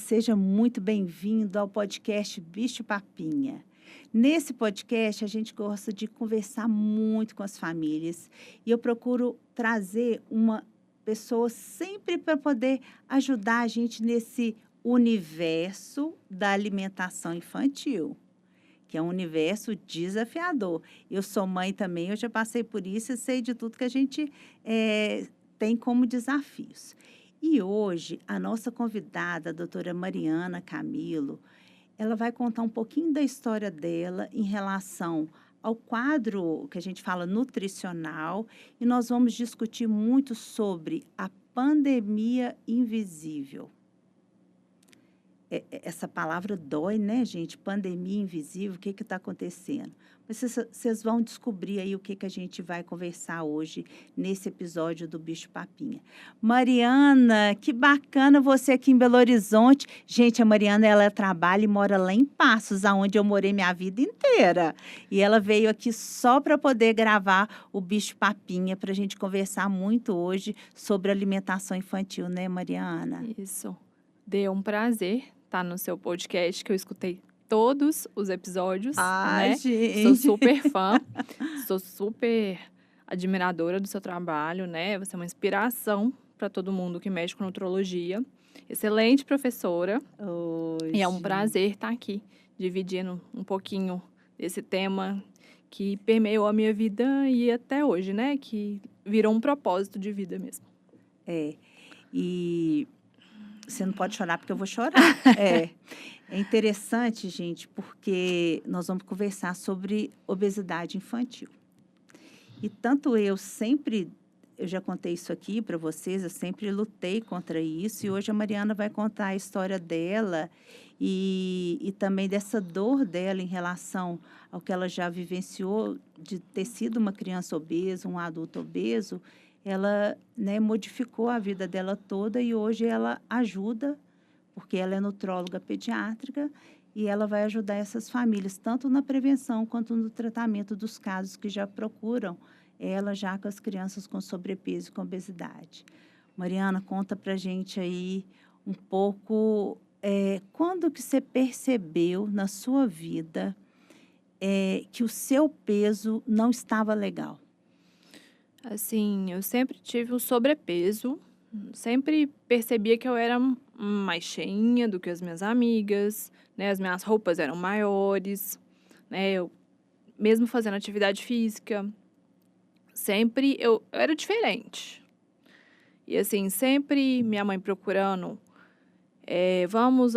seja muito bem-vindo ao podcast Bicho Papinha. Nesse podcast, a gente gosta de conversar muito com as famílias e eu procuro trazer uma pessoa sempre para poder ajudar a gente nesse universo da alimentação infantil, que é um universo desafiador. Eu sou mãe também, eu já passei por isso e sei de tudo que a gente tem como desafios. E hoje, a nossa convidada, a doutora Mariana Camilo, ela vai contar um pouquinho da história dela em relação ao quadro que a gente fala nutricional e nós vamos discutir muito sobre a pandemia invisível. Essa palavra dói, né, gente? Pandemia invisível, o que está acontecendo? Mas vocês vão descobrir aí o que a gente vai conversar hoje nesse episódio do Bicho Papinha. Mariana, que bacana você aqui em Belo Horizonte. Gente, a Mariana, ela trabalha e mora lá em Passos, onde eu morei minha vida inteira. E ela veio aqui só para poder gravar o Bicho Papinha, para a gente conversar muito hoje sobre alimentação infantil, né, Mariana? Isso. Deu um prazer estar no seu podcast, que eu escutei todos os episódios, né? Gente. Sou super fã, sou super admiradora do seu trabalho, né? Você é uma inspiração para todo mundo que mexe com nutrologia. Excelente professora. E é um prazer estar aqui, dividindo um pouquinho desse tema que permeou a minha vida e até hoje, né? Que virou um propósito de vida mesmo. E você não pode chorar porque eu vou chorar. É interessante, gente, porque nós vamos conversar sobre obesidade infantil. E tanto eu já contei isso aqui para vocês, eu sempre lutei contra isso. E hoje a Mariana vai contar a história dela e também dessa dor dela em relação ao que ela já vivenciou de ter sido uma criança obesa, um adulto obeso. Ela, né, modificou a vida dela toda e hoje ela ajuda, porque ela é nutróloga pediátrica, e ela vai ajudar essas famílias, tanto na prevenção quanto no tratamento dos casos que já procuram ela já com as crianças com sobrepeso e com obesidade. Mariana, conta pra gente aí um pouco, quando que você percebeu na sua vida que o seu peso não estava legal? Assim, eu sempre tive um sobrepeso, sempre percebia que eu era mais cheinha do que as minhas amigas, né? As minhas roupas eram maiores, né? Eu, mesmo fazendo atividade física, sempre eu era diferente. E assim, sempre minha mãe procurando, vamos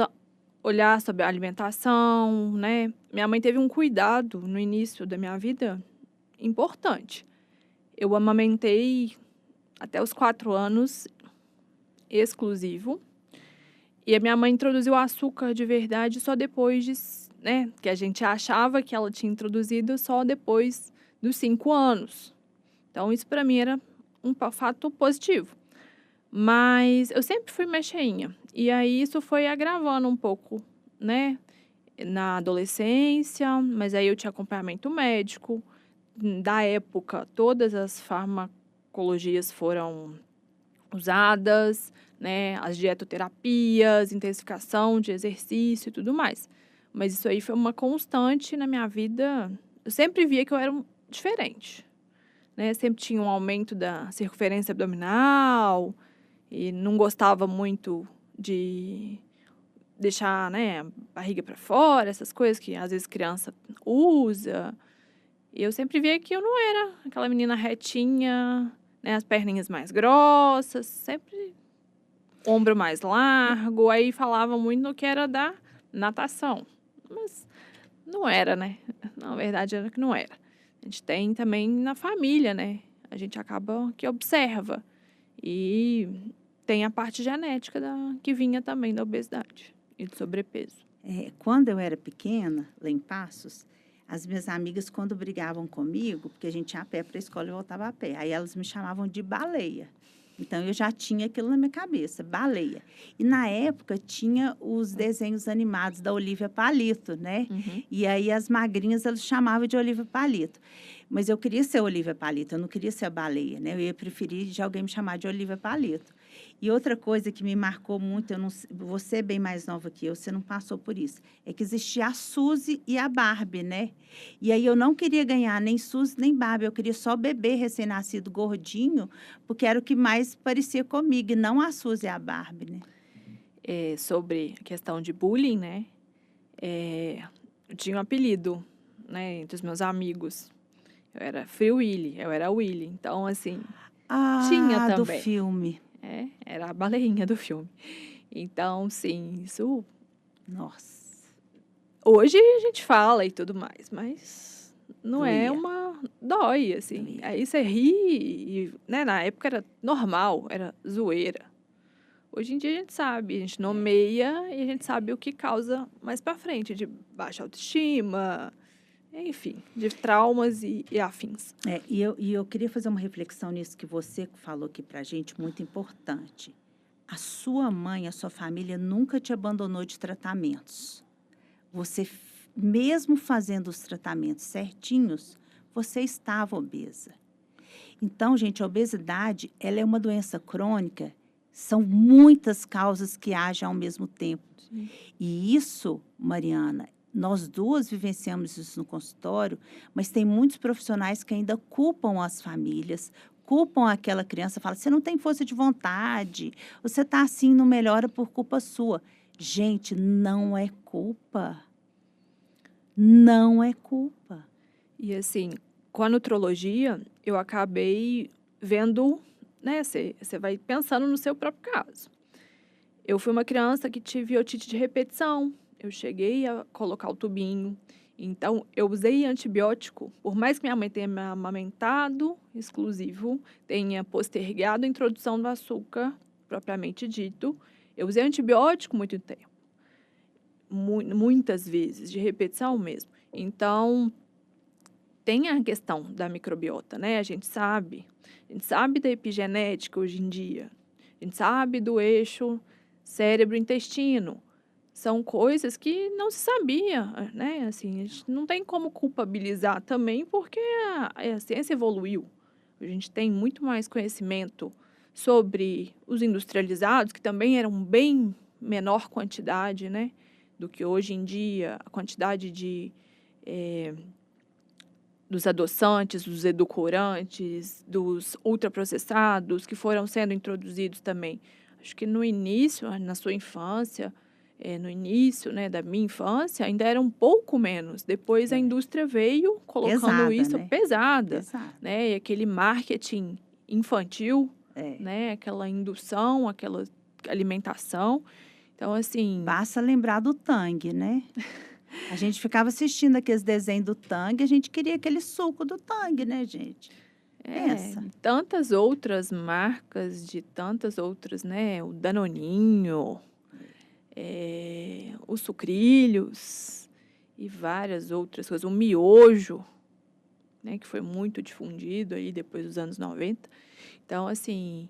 olhar sobre a alimentação, né? Minha mãe teve um cuidado no início da minha vida importante. Eu amamentei até os 4 anos, exclusivo. E a minha mãe introduziu açúcar de verdade só depois de, né? Que a gente achava que ela tinha introduzido só depois dos 5 anos. Então, isso para mim era um fato positivo. Mas eu sempre fui mais cheinha. E aí, isso foi agravando um pouco, né? Na adolescência, mas aí eu tinha acompanhamento médico. Da época, todas as farmacologias foram usadas, né? As dietoterapias, intensificação de exercício e tudo mais. Mas isso aí foi uma constante na minha vida. Eu sempre via que eu era diferente, né? Sempre tinha um aumento da circunferência abdominal e não gostava muito de deixar, né, a barriga para fora, essas coisas que às vezes criança usa. E eu sempre via que eu não era aquela menina retinha, né? As perninhas mais grossas, sempre ombro mais largo. Aí falava muito no que era da natação. Mas não era, né? Na verdade, era que não era. A gente tem também na família, né? A gente acaba que observa. E tem a parte genética que vinha também da obesidade e do sobrepeso. Quando eu era pequena, lá em Passos, as minhas amigas, quando brigavam comigo, porque a gente ia a pé para a escola e voltava a pé, aí elas me chamavam de baleia. Então, eu já tinha aquilo na minha cabeça, baleia. E, na época, tinha os desenhos animados da Olívia Palito, né? Uhum. E aí, as magrinhas, elas chamavam de Olívia Palito. Mas eu queria ser Olívia Palito, eu não queria ser a baleia, né? Eu ia preferir de alguém me chamar de Olívia Palito. E outra coisa que me marcou muito, eu não, você é bem mais nova que eu, você não passou por isso, é que existia a Suzy e a Barbie, né? E aí eu não queria ganhar nem Suzy nem Barbie, eu queria só bebê recém-nascido gordinho, porque era o que mais parecia comigo, e não a Suzy e a Barbie, né? Sobre a questão de bullying, né? Eu tinha um apelido, né, entre os meus amigos. Eu era Free Willy, eu era a Willy. Então, assim, tinha Ah, do também. filme. Era a baleinha do filme. Então, sim, isso Nossa, hoje a gente fala e tudo mais, mas não é doía, uma dói, assim. doía. Aí você ri e, né, na época era normal, era zoeira. Hoje em dia a gente sabe, a gente nomeia e a gente sabe o que causa mais pra frente, de baixa autoestima, enfim, de traumas e afins. E eu queria fazer uma reflexão nisso que você falou aqui pra gente, muito importante. A sua mãe, a sua família nunca te abandonou de tratamentos. Você, mesmo fazendo os tratamentos certinhos, você estava obesa. Então, gente, a obesidade, ela é uma doença crônica, são muitas causas que agem ao mesmo tempo. Sim. E isso, Mariana, nós duas vivenciamos isso no consultório, mas tem muitos profissionais que ainda culpam as famílias, culpam aquela criança, falam, você não tem força de vontade, você está assim, não melhora por culpa sua. Gente, não é culpa. Não é culpa. E assim, com a nutrologia, eu acabei vendo, né, você vai pensando no seu próprio caso. Eu fui uma criança que tive otite de repetição, eu cheguei a colocar o tubinho, então eu usei antibiótico, por mais que minha mãe tenha me amamentado exclusivo, tenha postergado a introdução do açúcar, propriamente dito, eu usei antibiótico muito tempo, muitas vezes, de repetição mesmo. Então, tem a questão da microbiota, né? A gente sabe da epigenética hoje em dia, a gente sabe do eixo cérebro-intestino. São coisas que não se sabia, né? Assim, a gente não tem como culpabilizar também, porque a ciência evoluiu. A gente tem muito mais conhecimento sobre os industrializados, que também eram bem menor quantidade, né? Do que hoje em dia, a quantidade dos adoçantes, dos edulcorantes, dos ultraprocessados que foram sendo introduzidos também. Acho que no início, na sua infância, no início, né, da minha infância, ainda era um pouco menos. Depois a indústria veio colocando Pesada, isso né? pesada, Pesada. né? E aquele marketing infantil, É. né? Aquela indução, aquela alimentação. Então, assim, Basta lembrar do Tang, né? A gente ficava assistindo aqueles desenhos do Tang, a gente queria aquele suco do Tang, né, gente? Pensa. tantas outras marcas de tantas outras, né? O Danoninho, os sucrilhos e várias outras coisas. O miojo, né? Que foi muito difundido aí depois dos anos 90. Então, assim,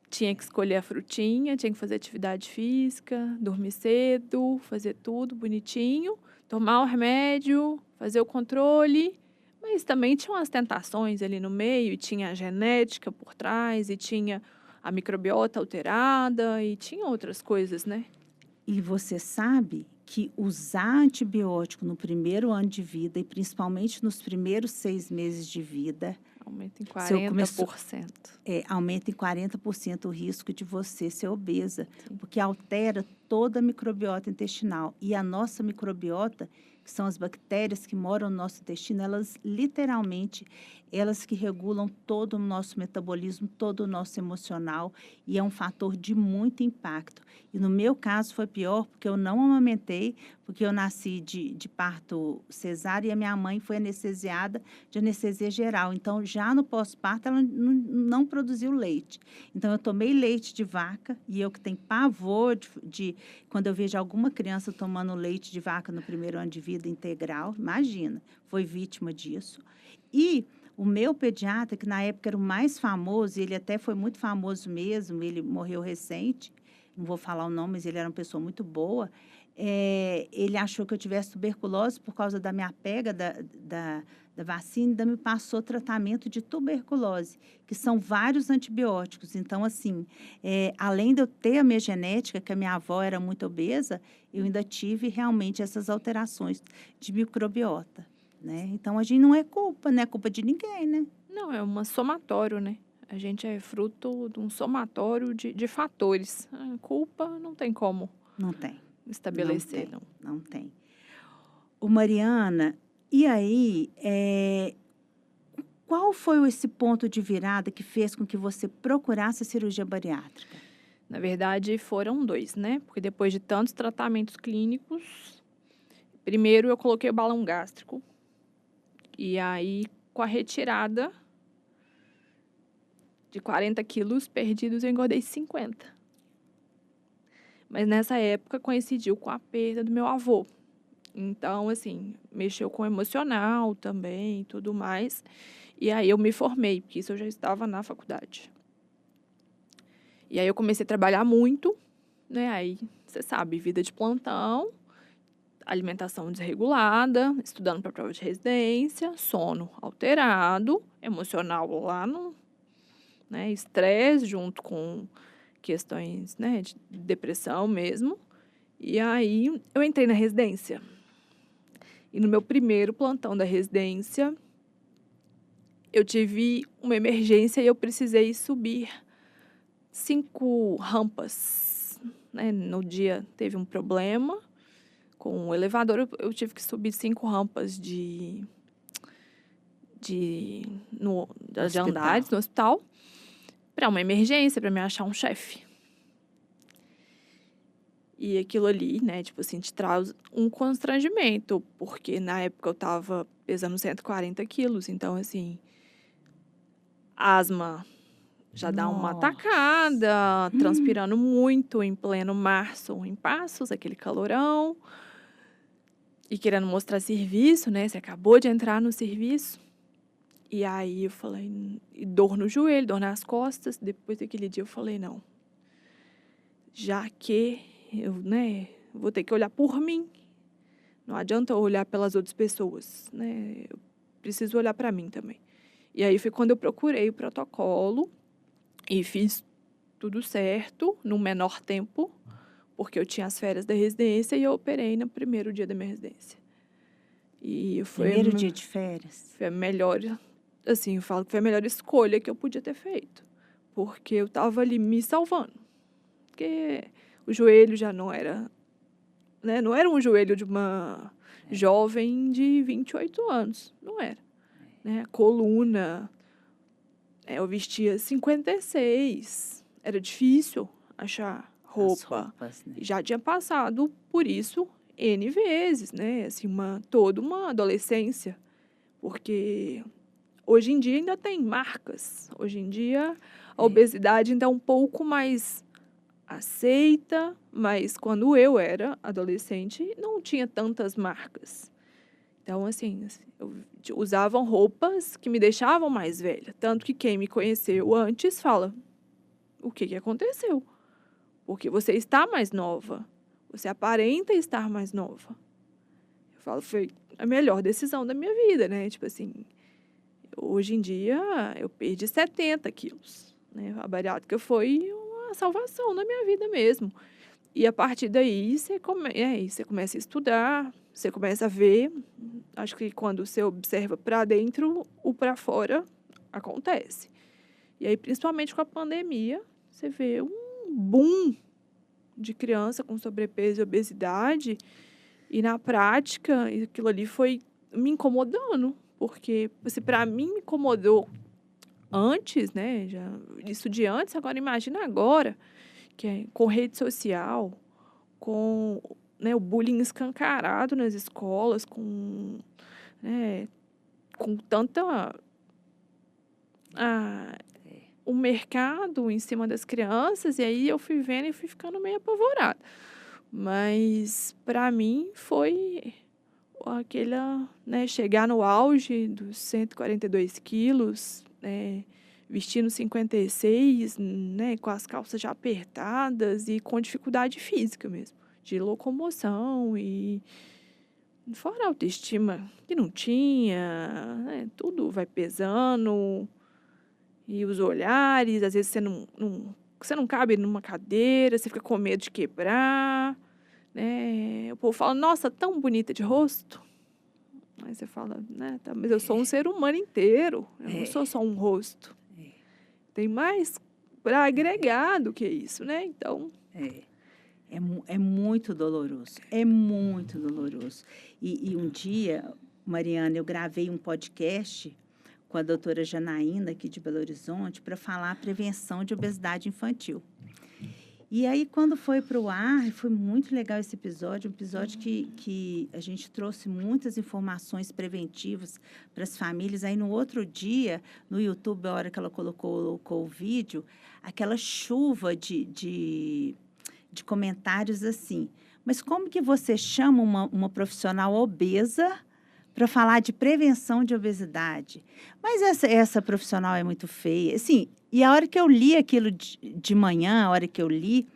tinha que escolher a frutinha, tinha que fazer atividade física, dormir cedo, fazer tudo bonitinho, tomar o remédio, fazer o controle, mas também tinha umas tentações ali no meio, e tinha a genética por trás, e tinha a microbiota alterada, e tinha outras coisas, né? E você sabe que usar antibiótico no primeiro ano de vida, e principalmente nos primeiros 6 meses de vida, Aumenta em se eu 40%. Aumenta em 40% o risco de você ser obesa, Sim. porque altera toda a microbiota intestinal. E a nossa microbiota, que são as bactérias que moram no nosso intestino, elas literalmente, elas que regulam todo o nosso metabolismo, todo o nosso emocional, e é um fator de muito impacto. E no meu caso foi pior, porque eu não amamentei, porque eu nasci de parto cesárea e a minha mãe foi anestesiada de anestesia geral. Então, já no pós-parto, ela não produziu leite. Então, eu tomei leite de vaca, e eu que tenho pavor quando eu vejo alguma criança tomando leite de vaca no primeiro ano de vida integral, imagina, foi vítima disso. E o meu pediatra, que na época era o mais famoso, ele até foi muito famoso mesmo, ele morreu recente, não vou falar o nome, mas ele era uma pessoa muito boa, ele achou que eu tivesse tuberculose por causa da minha pega da vacina, ainda me passou tratamento de tuberculose, que são vários antibióticos. Então, assim, além de eu ter a minha genética, que a minha avó era muito obesa, eu ainda tive realmente essas alterações de microbiota, né? Então, a gente não é culpa, né? É culpa de ninguém, né? Não, é um somatório, né? A gente é fruto de um somatório de fatores. A culpa não tem como Não tem, não estabelecer, tem, não. não tem. Ô, Mariana, e aí, qual foi esse ponto de virada que fez com que você procurasse a cirurgia bariátrica? Na verdade, foram 2, né? Porque depois de tantos tratamentos clínicos, primeiro eu coloquei o balão gástrico. E aí, com a retirada de 40 quilos perdidos, eu engordei 50. Mas nessa época coincidiu com a perda do meu avô. Então, assim, mexeu com o emocional também e tudo mais. E aí eu me formei, porque isso eu já estava na faculdade. E aí eu comecei a trabalhar muito, né? Aí, você sabe, vida de plantão, alimentação desregulada, estudando para prova de residência, sono alterado, emocional lá no, né, estresse junto com questões, né, de depressão mesmo. E aí eu entrei na residência. E no meu primeiro plantão da residência, eu tive uma emergência e eu precisei subir 5 rampas, né? No dia teve um problema com o elevador, eu tive que subir 5 rampas de Hospital. andares no hospital para uma emergência, para me achar um chefe. E aquilo ali, né, tipo assim, te traz um constrangimento, porque na época eu tava pesando 140 quilos, então, assim, asma já dá uma Nossa. atacada, transpirando muito em pleno março, em Passos, aquele calorão, e querendo mostrar serviço, né, você acabou de entrar no serviço. E aí eu falei, e dor no joelho, dor nas costas, depois daquele dia eu falei, não, já que eu, né, vou ter que olhar por mim. Não adianta eu olhar pelas outras pessoas, né? Eu preciso olhar para mim também. E aí foi quando eu procurei o protocolo e fiz tudo certo, no menor tempo, porque eu tinha as férias da residência e eu operei no primeiro dia da minha residência. E Primeiro dia de férias. foi a melhor, assim, eu falo que foi a melhor escolha que eu podia ter feito, porque eu estava ali me salvando. Porque o joelho já não era, né? Não era um joelho de uma jovem de 28 anos, não era. Né? Coluna, eu vestia 56, era difícil achar As roupa. roupas, né? Já tinha passado por isso N vezes, né? Assim, toda uma adolescência, porque hoje em dia ainda tem marcas. Hoje em dia a obesidade ainda é um pouco mais aceita, mas quando eu era adolescente não tinha tantas marcas. Então, assim, usavam roupas que me deixavam mais velha. Tanto que quem me conheceu antes fala, o que aconteceu? Porque você está mais nova. Você aparenta estar mais nova. Eu falo, foi a melhor decisão da minha vida, né? Tipo assim, hoje em dia eu perdi 70 quilos, né? A bariátrica foi uma salvação na minha vida mesmo. E a partir daí você começa a estudar, você começa a ver. Acho que quando você observa para dentro, o para fora acontece. E aí, principalmente com a pandemia, você vê um boom de criança com sobrepeso e obesidade. E na prática, aquilo ali foi me incomodando, porque se para mim me incomodou antes, né? Isso de antes, agora imagina agora, que é com rede social, com, né, o bullying escancarado nas escolas, né, com tanta o mercado em cima das crianças, e aí eu fui vendo e fui ficando meio apavorada. Mas para mim foi aquela, né, chegar no auge dos 142 quilos, né, vestindo 56, né, com as calças já apertadas e com dificuldade física mesmo. de locomoção e fora a autoestima que não tinha, né? Tudo vai pesando e os olhares, às vezes você não cabe numa cadeira, você fica com medo de quebrar, né? O povo fala, nossa, tão bonita de rosto. Aí você fala, né, tá, mas eu sou um ser humano inteiro, eu não sou só um rosto. Tem mais para agregar do que isso, né? Então, É muito doloroso, é muito doloroso. E um dia, Mariana, eu gravei um podcast com a doutora Janaína, aqui de Belo Horizonte, para falar a prevenção de obesidade infantil. E aí, quando foi para o ar, foi muito legal esse episódio, um episódio que a gente trouxe muitas informações preventivas para as famílias. Aí, no outro dia, no YouTube, a hora que ela colocou o vídeo, aquela chuva de comentários assim, mas como que você chama uma profissional obesa para falar de prevenção de obesidade? Mas essa profissional é muito feia. Assim, e a hora que eu li aquilo de manhã, a hora que eu li,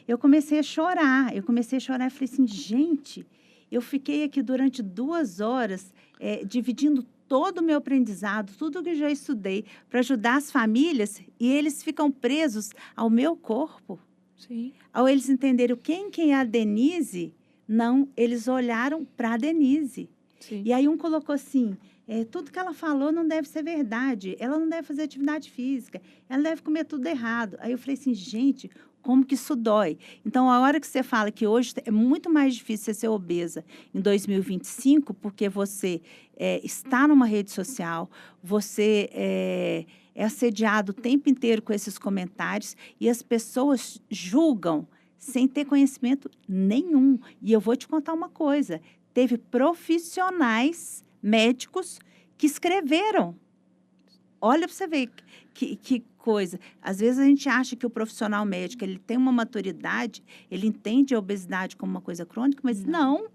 eu comecei a chorar. Eu falei assim, gente, eu fiquei aqui durante 2 horas dividindo todo o meu aprendizado, tudo que eu já estudei, para ajudar as famílias, e eles ficam presos ao meu corpo. sim. Ao eles entenderem quem é a Denise, não, eles olharam para a Denise. Sim. E aí um colocou assim, tudo que ela falou não deve ser verdade, ela não deve fazer atividade física, ela deve comer tudo errado. Aí eu falei assim, gente, como que isso dói? Então, a hora que você fala que hoje é muito mais difícil você ser obesa em 2025, porque você está numa rede social, você é assediado o tempo inteiro com esses comentários e as pessoas julgam sem ter conhecimento nenhum. E eu vou te contar uma coisa, teve profissionais médicos que escreveram. Olha para você ver que coisa. Às vezes a gente acha que o profissional médico ele tem uma maturidade, ele entende a obesidade como uma coisa crônica, mas não.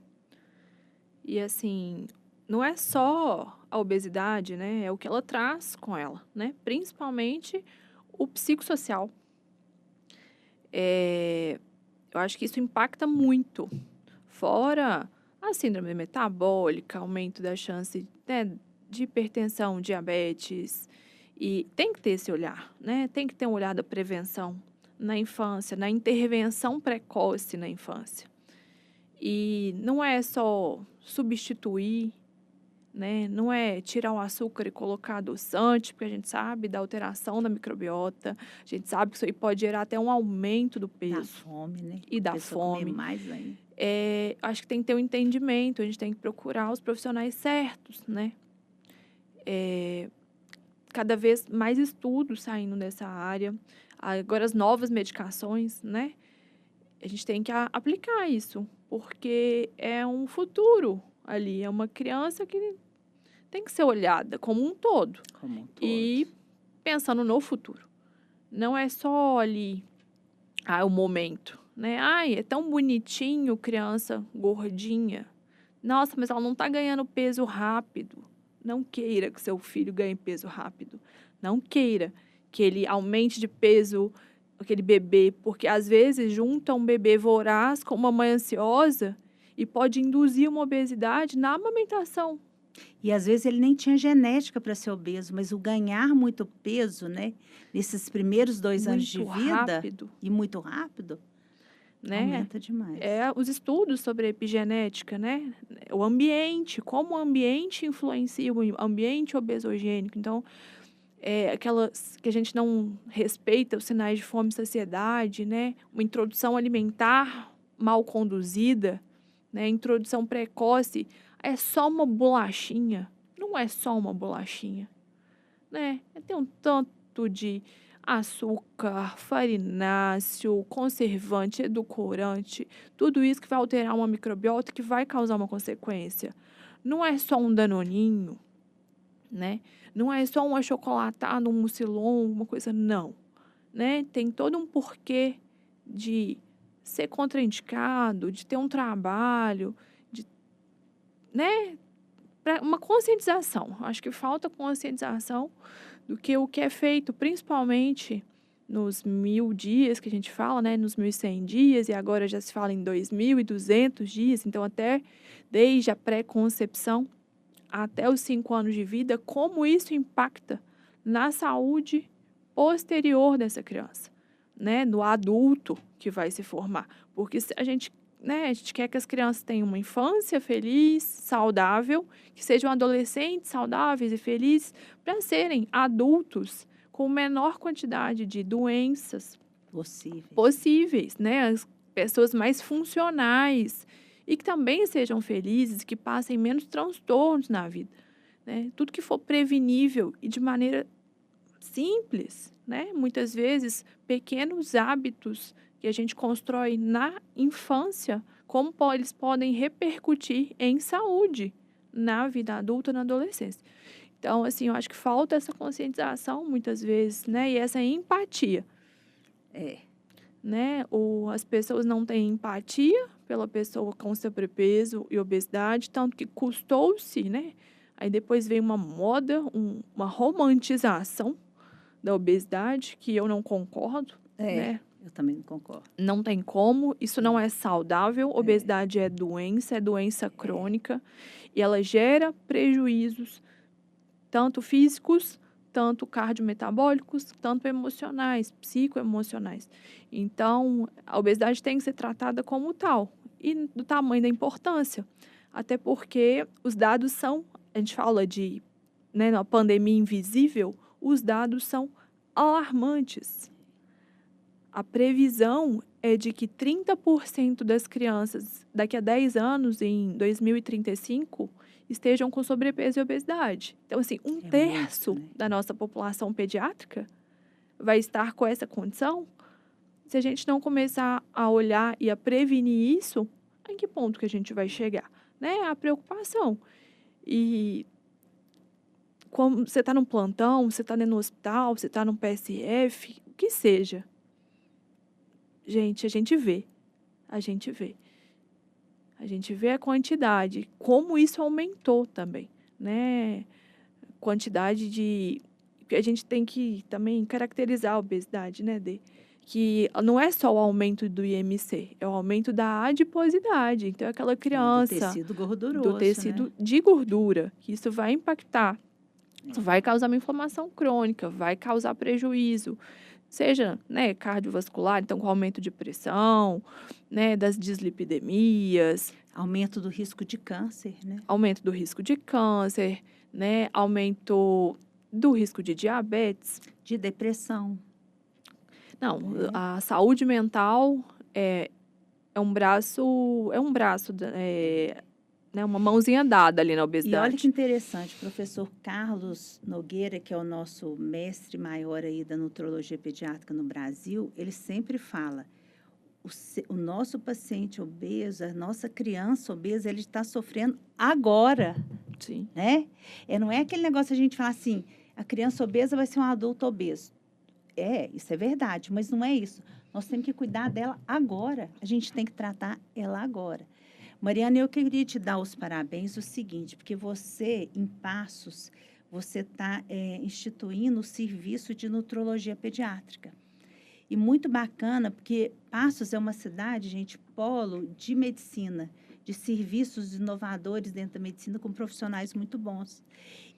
E assim, não é só a obesidade, né? É o que ela traz com ela, né? Principalmente o psicossocial. Eu acho que isso impacta muito. Fora a síndrome metabólica, aumento da chance, né, de hipertensão, diabetes. E tem que ter esse olhar, né? Tem que ter um olhar da prevenção na infância, na intervenção precoce na infância. E não é só substituir, né? Não é tirar o açúcar e colocar adoçante, porque a gente sabe da alteração da microbiota, a gente sabe que isso aí pode gerar até um aumento do peso. Da fome, né? E da A pessoa comer fome. mais ainda. Acho que tem que ter um entendimento, a gente tem que procurar os profissionais certos, né? Cada vez mais estudos saindo dessa área, agora as novas medicações, né? A gente tem que aplicar isso, porque é um futuro ali, é uma criança que tem que ser olhada como um todo. Como um todo. E pensando no futuro. Não é só ali, o momento, né? Ai, é tão bonitinho criança gordinha. Nossa, mas ela não tá ganhando peso rápido. Não queira que seu filho ganhe peso rápido. Não queira que ele aumente de peso aquele bebê, porque às vezes junta um bebê voraz com uma mãe ansiosa e pode induzir uma obesidade na amamentação. E às vezes ele nem tinha genética para ser obeso, mas o ganhar muito peso, né? Nesses primeiros 2 anos de Muito vida rápido, e muito rápido, né? aumenta demais. Os estudos sobre a epigenética, né? O ambiente, como o ambiente influencia o ambiente obesogênico. Então, aquelas que a gente não respeita os sinais de fome e saciedade, né? Uma introdução alimentar mal conduzida, né? Introdução precoce, é só uma bolachinha. Não é só uma bolachinha, né? Tem um tanto de açúcar, farináceo, conservante, edulcorante, tudo isso que vai alterar uma microbiota que vai causar uma consequência. Não é só um danoninho, né? Não é só um achocolatado, um mucilon, uma coisa, não. Né? Tem todo um porquê de ser contraindicado, de ter um trabalho, né? Pra uma conscientização. Acho que falta conscientização do que o que é feito, principalmente nos 1.000 dias que a gente fala, né, nos 1.100 dias, e agora já se fala em 2.200 dias, então até desde a pré-concepção até os 5 anos de vida, como isso impacta na saúde posterior dessa criança, né, no adulto que vai se formar. Porque se a gente, né, a gente quer que as crianças tenham uma infância feliz, saudável, que sejam adolescentes saudáveis e felizes, para serem adultos com menor quantidade de doenças possíveis, né, as pessoas mais funcionais e que também sejam felizes, que passem menos transtornos na vida, né? Tudo que for prevenível e de maneira simples, né? Muitas vezes, pequenos hábitos que a gente constrói na infância, como eles podem repercutir em saúde na vida adulta, na adolescência. Então, assim, eu acho que falta essa conscientização muitas vezes, né? E essa empatia. Né? As pessoas não têm empatia pela pessoa com sobrepeso e obesidade, tanto que custou-se, né? Aí depois veio uma moda, uma romantização da obesidade, que eu não concordo, né? Eu também não concordo. Não tem como, isso não é saudável. Obesidade é doença crônica, e ela gera prejuízos, tanto físicos, tanto cardiometabólicos, tanto emocionais, psicoemocionais. Então, a obesidade tem que ser tratada como tal, e do tamanho da importância. Até porque os dados são, a gente fala de, né, uma pandemia invisível, os dados são alarmantes. A previsão é de que 30% das crianças, daqui a 10 anos, em 2035, estejam com sobrepeso e obesidade. Então, assim, um terço muito, né? da nossa população pediátrica vai estar com essa condição. Se a gente não começar a olhar e a prevenir isso, em que ponto que a gente vai chegar? Né? A preocupação. E como você está num plantão, você está dentro do hospital, você está num PSF, o que seja. Gente, a gente vê. A gente vê a quantidade, como isso aumentou também, né? Quantidade de... A gente tem que também caracterizar a obesidade, né, que não é só o aumento do IMC, é o aumento da adiposidade. Então, aquela criança... do tecido gorduroso, do tecido, né? de gordura, que isso vai impactar. Isso vai causar uma inflamação crônica, vai causar prejuízo, seja, né, cardiovascular, então com aumento de pressão, né, das dislipidemias. Aumento do risco de câncer, né? Aumento do risco de câncer, né, aumento do risco de diabetes. De depressão. Não, a saúde mental é um braço, né, uma mãozinha dada ali na obesidade. E olha que interessante, o professor Carlos Nogueira, que é o nosso mestre maior aí da nutrologia pediátrica no Brasil, ele sempre fala, o nosso paciente obeso, a nossa criança obesa, ele está sofrendo agora. Sim. Né? Não é aquele negócio a gente falar assim, a criança obesa vai ser um adulto obeso. Isso é verdade, mas não é isso. Nós temos que cuidar dela agora. A gente tem que tratar ela agora. Mariana, eu queria te dar os parabéns o seguinte, porque você, em Passos, você está instituindo o serviço de nutrologia pediátrica. E muito bacana, porque Passos é uma cidade, gente, polo de medicina, de serviços inovadores dentro da medicina com profissionais muito bons.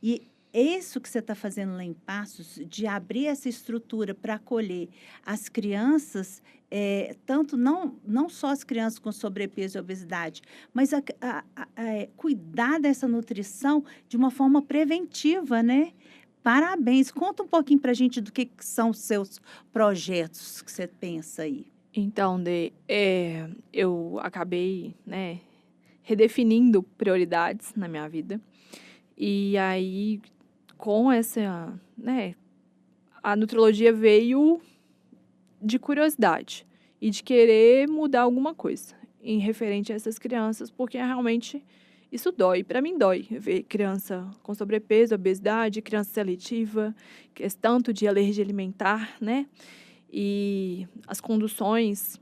E isso que você está fazendo lá em Passos, de abrir essa estrutura para acolher as crianças, tanto não só as crianças com sobrepeso e obesidade, mas cuidar dessa nutrição de uma forma preventiva, né? Parabéns. Conta um pouquinho para a gente do que são os seus projetos que você pensa aí. Então, eu acabei, né, redefinindo prioridades na minha vida. E aí, com essa, né, a nutrologia veio de curiosidade e de querer mudar alguma coisa em referente a essas crianças, porque realmente isso dói. Para mim dói ver criança com sobrepeso, obesidade, criança seletiva, tanto de alergia alimentar, né? E as conduções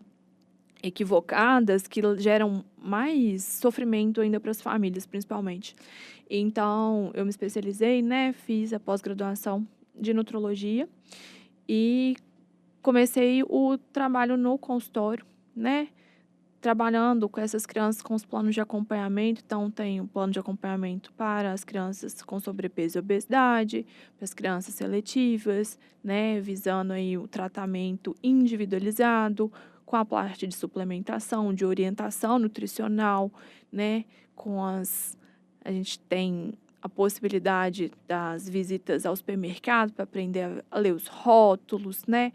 equivocadas que geram mais sofrimento ainda para as famílias, principalmente. Então, eu me especializei, né? Fiz a pós-graduação de nutrologia e comecei o trabalho no consultório, né? Trabalhando com essas crianças com os planos de acompanhamento. Então, tem o plano de acompanhamento para as crianças com sobrepeso e obesidade, para as crianças seletivas, né? Visando aí o tratamento individualizado, com a parte de suplementação, de orientação nutricional, né? A gente tem a possibilidade das visitas ao supermercado para aprender a ler os rótulos, né?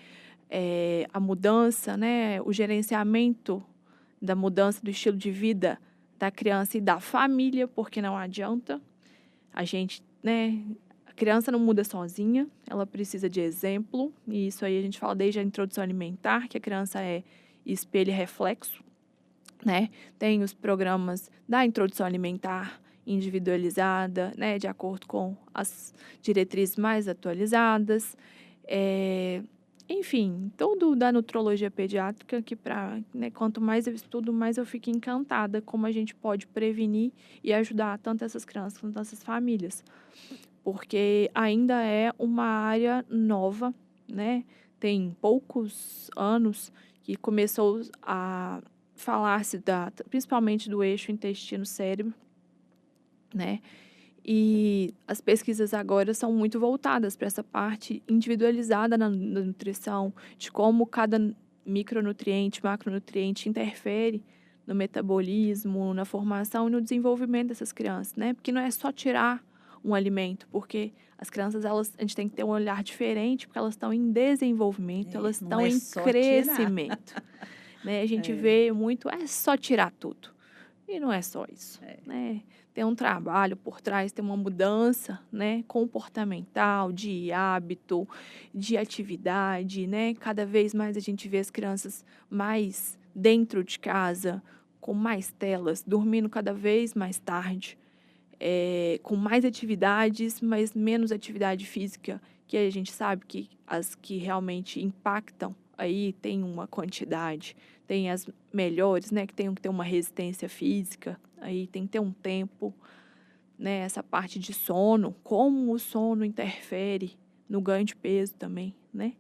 A mudança, né? O gerenciamento da mudança do estilo de vida da criança e da família, porque não adianta a gente, né? A criança não muda sozinha, ela precisa de exemplo, e isso aí a gente fala desde a introdução alimentar, que a criança é espelho e reflexo, né? Tem os programas da introdução alimentar individualizada, né? De acordo com as diretrizes mais atualizadas. Enfim, tudo da nutrologia pediátrica que né, quanto mais eu estudo, mais eu fico encantada como a gente pode prevenir e ajudar tanto essas crianças quanto essas famílias. Porque ainda é uma área nova, né? Tem poucos anos que começou a falar-se principalmente do eixo intestino-cérebro, né? E as pesquisas agora são muito voltadas para essa parte individualizada na nutrição, de como cada micronutriente, macronutriente interfere no metabolismo, na formação e no desenvolvimento dessas crianças, né? Porque não é só tirar um alimento, porque as crianças, a gente tem que ter um olhar diferente, porque elas estão em desenvolvimento, elas estão em crescimento. Né? A gente vê muito, é só tirar tudo. E não é só isso, né? Tem um trabalho por trás, tem uma mudança, né, comportamental, de hábito, de atividade, né? Cada vez mais a gente vê as crianças mais dentro de casa, com mais telas, dormindo cada vez mais tarde, com mais atividades, mas menos atividade física, que a gente sabe que as que realmente impactam aí tem uma quantidade. Tem as melhores, né, que tem que ter uma resistência física, aí tem que ter um tempo, né, essa parte de sono, como o sono interfere no ganho de peso também, né?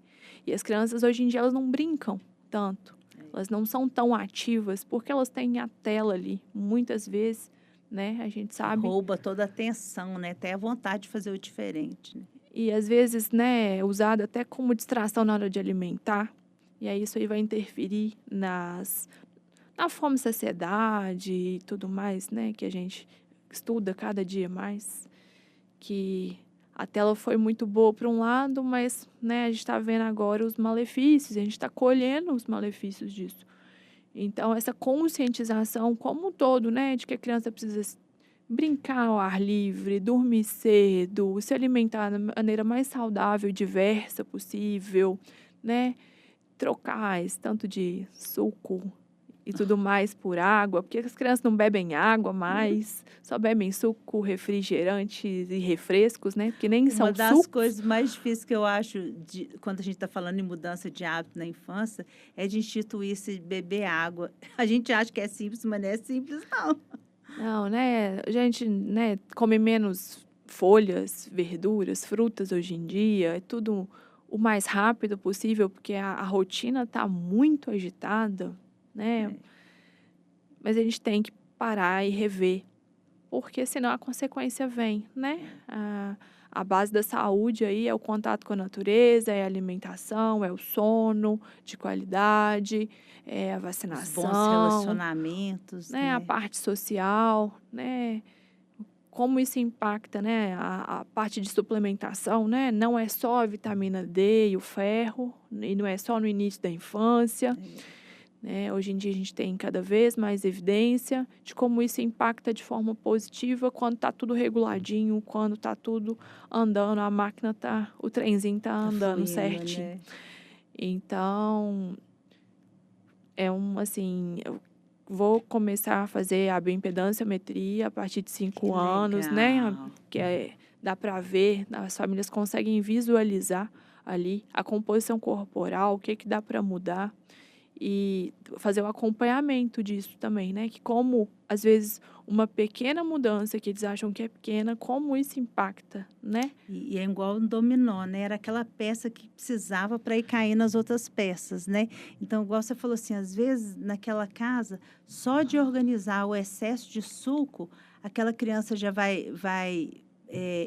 E as crianças hoje em dia elas não brincam tanto, elas não são tão ativas porque elas têm a tela ali, muitas vezes, né, a gente sabe. Rouba toda a atenção, né, até a vontade de fazer o diferente, né? E às vezes, né, usado até como distração na hora de alimentar. E aí isso aí vai interferir na fome e saciedade e tudo mais, né? Que a gente estuda cada dia mais. Que a tela foi muito boa por um lado, mas, né, a gente está vendo agora os malefícios, a gente está colhendo os malefícios disso. Então, essa conscientização como um todo, né? De que a criança precisa brincar ao ar livre, dormir cedo, se alimentar da maneira mais saudável e diversa possível, né? Trocar esse tanto de suco e tudo mais por água, porque as crianças não bebem água mais, só bebem suco, refrigerantes e refrescos, né? Porque nem são Uma das sucos. coisas mais difíceis que eu acho, quando a gente está falando em mudança de hábito na infância, é de instituir esse beber água. A gente acha que é simples, mas não é simples, não. Não, né? A gente, né, come menos folhas, verduras, frutas hoje em dia, é tudo o mais rápido possível, porque a rotina está muito agitada, né? Mas a gente tem que parar e rever, porque senão a consequência vem, né? A base da saúde aí é o contato com a natureza, é a alimentação, é o sono de qualidade, é a Os vacinação, bons relacionamentos, né? A né? parte social, né? Como isso impacta, né? A parte de suplementação, né? Não é só a vitamina D e o ferro, e não é só no início da infância. Né? Hoje em dia a gente tem cada vez mais evidência de como isso impacta de forma positiva quando está tudo reguladinho, quando está tudo andando, a máquina tá, o trenzinho está andando fluindo, certinho. né? Então, eu vou começar a fazer a bioimpedanciometria a partir de 5 anos, né? Legal. Que dá para ver, as famílias conseguem visualizar ali a composição corporal, o que dá para mudar. e fazer o acompanhamento disso também, né? Que como, às vezes, uma pequena mudança que eles acham que é pequena, como isso impacta, né? E é igual um dominó, né? Era aquela peça que precisava para ir cair nas outras peças, né? Então, igual você falou assim, às vezes naquela casa, só de organizar o excesso de suco, aquela criança já vai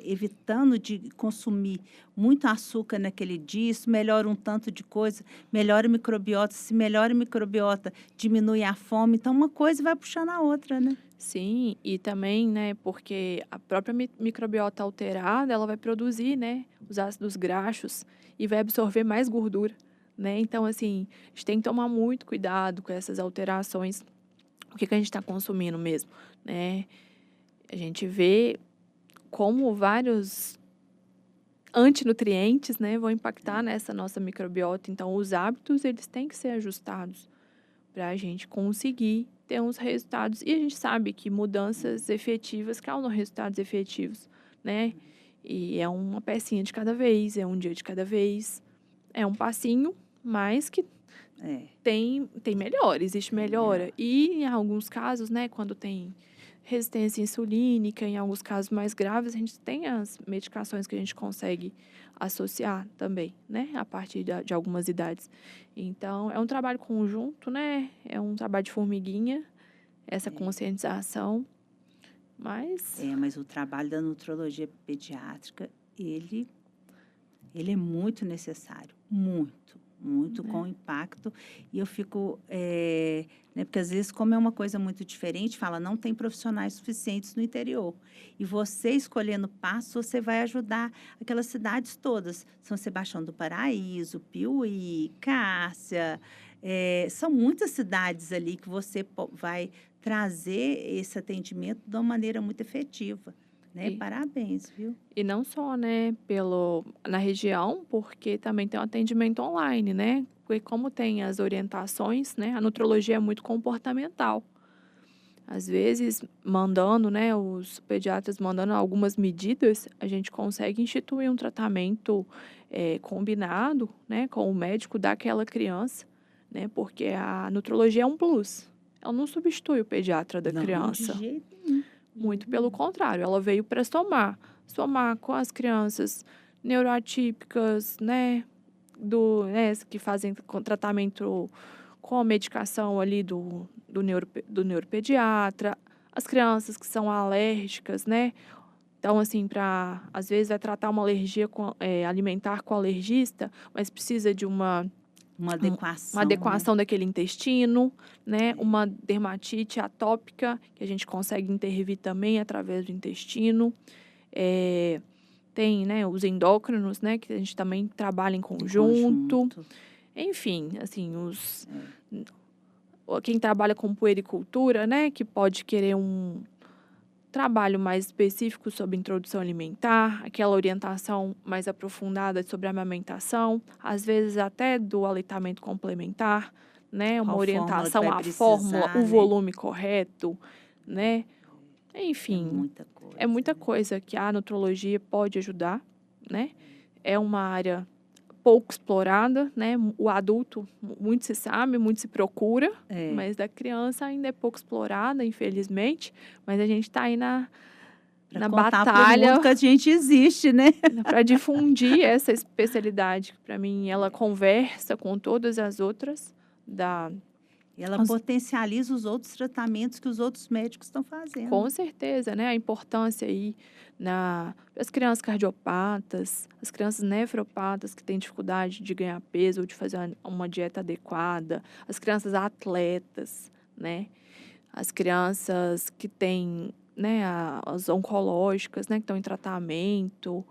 evitando de consumir muito açúcar naquele dia, isso melhora um tanto de coisa, melhora a microbiota, se melhora a microbiota, diminui a fome, então uma coisa vai puxando a outra, né? Sim, e também, né, porque a própria microbiota alterada, ela vai produzir, né, os ácidos graxos e vai absorver mais gordura, né? Então, assim, a gente tem que tomar muito cuidado com essas alterações, o que a gente está consumindo mesmo, né? A gente vê como vários antinutrientes, né, vão impactar nessa nossa microbiota. Então, os hábitos, eles têm que ser ajustados para a gente conseguir ter uns resultados. E a gente sabe que mudanças efetivas causam resultados efetivos, né? E é uma pecinha de cada vez, é um dia de cada vez, é um passinho, mas que É, tem melhora, existe melhora. melhor. E em alguns casos, né, quando tem resistência insulínica, em alguns casos mais graves, a gente tem as medicações que a gente consegue associar também, né, a partir de algumas idades. Então, é um trabalho conjunto, né, é um trabalho de formiguinha, essa conscientização, mas Mas o trabalho da nutrologia pediátrica, ele é muito necessário, muito com impacto. E eu fico, né, porque às vezes, como é uma coisa muito diferente, fala, não tem profissionais suficientes no interior. E você escolhendo passo, você vai ajudar aquelas cidades todas. São Sebastião do Paraíso, Piuí, Cássia, são muitas cidades ali que você vai trazer esse atendimento de uma maneira muito efetiva. Né? e, Parabéns, viu? e não só, né, na região, porque também tem um atendimento online, né? Porque como tem as orientações, né, a nutrologia é muito comportamental. Às vezes, mandando, né, os pediatras mandando algumas medidas, a gente consegue instituir um tratamento combinado, né, com o médico daquela criança, né, porque a nutrologia é um plus. Ela não substitui o pediatra da Não, de criança. jeito nenhum. Muito pelo contrário, ela veio para somar com as crianças neuroatípicas, né, que fazem tratamento com a medicação ali do neuropediatra, as crianças que são alérgicas, né? Então, assim, às vezes vai tratar uma alergia alimentar com o alergista, mas precisa de Uma uma adequação, né? adequação daquele intestino, né? Uma dermatite atópica, que a gente consegue intervir também através do intestino. Tem, né, os endócrinos, né, que a gente também trabalha em Em conjunto. conjunto. Enfim, assim, quem trabalha com puericultura, né, que pode querer um trabalho mais específico sobre introdução alimentar, aquela orientação mais aprofundada sobre a amamentação, às vezes até do aleitamento complementar, né, uma Qual fórmula que orientação vai à fórmula, precisar, o né? volume correto, né? É Enfim, muita coisa. é muita né? coisa que a nutrologia pode ajudar, né? É uma área pouco explorada, né? O adulto, muito se sabe, muito se procura, mas da criança ainda é pouco explorada, infelizmente. Mas a gente está aí na Para contar para o mundo batalha que a gente existe, né? para difundir essa especialidade, que para mim ela conversa com todas as outras da Ela as- potencializa os outros tratamentos que os outros médicos estão fazendo. com certeza, né? A importância aí as crianças cardiopatas, as crianças nefropatas que têm dificuldade de ganhar peso ou de fazer uma dieta adequada, as crianças atletas, né? As crianças que têm, né, as oncológicas, né, que estão em tratamento,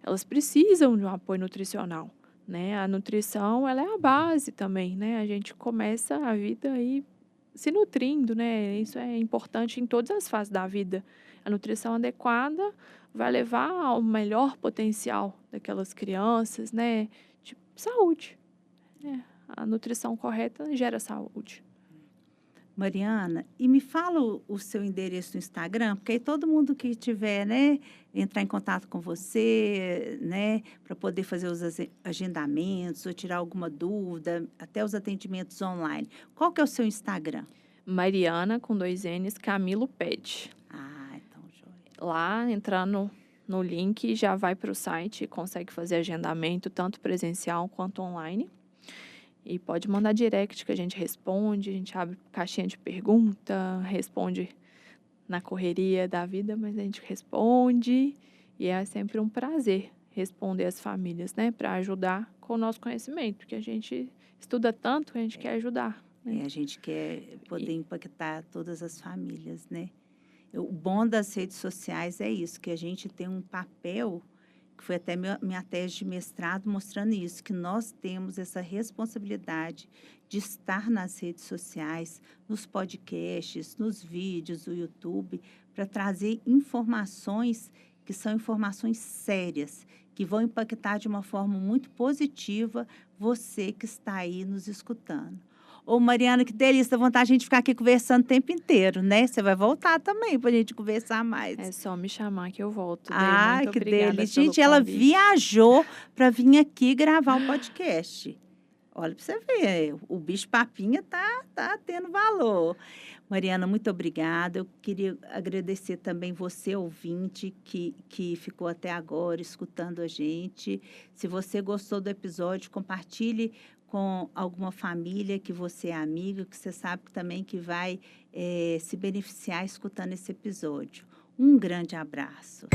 elas precisam de um apoio nutricional, né? A nutrição, ela é a base também, né? A gente começa a vida aí se nutrindo, né? Isso é importante em todas as fases da vida. A nutrição adequada vai levar ao melhor potencial daquelas crianças, né? De saúde, né? A nutrição correta gera saúde. Mariana, e me fala o seu endereço no Instagram, porque aí todo mundo que tiver, né, entrar em contato com você, né, para poder fazer os agendamentos ou tirar alguma dúvida, até os atendimentos online. Qual que é o seu Instagram? Mariana, com 2 N's, Camilo Pet. Ah, então, joia. Lá, entrando no link, já vai para o site e consegue fazer agendamento, tanto presencial quanto online. E pode mandar direct que a gente responde, a gente abre caixinha de pergunta, responde na correria da vida, mas a gente responde e é sempre um prazer responder as famílias, né, para ajudar com o nosso conhecimento, porque a gente estuda tanto que a gente quer ajudar, né? A gente quer poder impactar todas as famílias, né? O bom das redes sociais é isso, que a gente tem um papel, que foi até minha tese de mestrado mostrando isso, que nós temos essa responsabilidade de estar nas redes sociais, nos podcasts, nos vídeos do YouTube, para trazer informações que são informações sérias, que vão impactar de uma forma muito positiva você que está aí nos escutando. Ô, Mariana, que delícia, dá vontade de a gente ficar aqui conversando o tempo inteiro, né? Você vai voltar também para a gente conversar mais. É só me chamar que eu volto. Ah, Muito que obrigada delícia. pelo Gente, ela convite. viajou para vir aqui gravar o podcast. Olha para você ver, o bicho papinha tá tendo valor. Mariana, muito obrigada. Eu queria agradecer também você, ouvinte, que ficou até agora escutando a gente. Se você gostou do episódio, compartilhe com alguma família que você é amigo, que você sabe também que vai se beneficiar escutando esse episódio. Um grande abraço.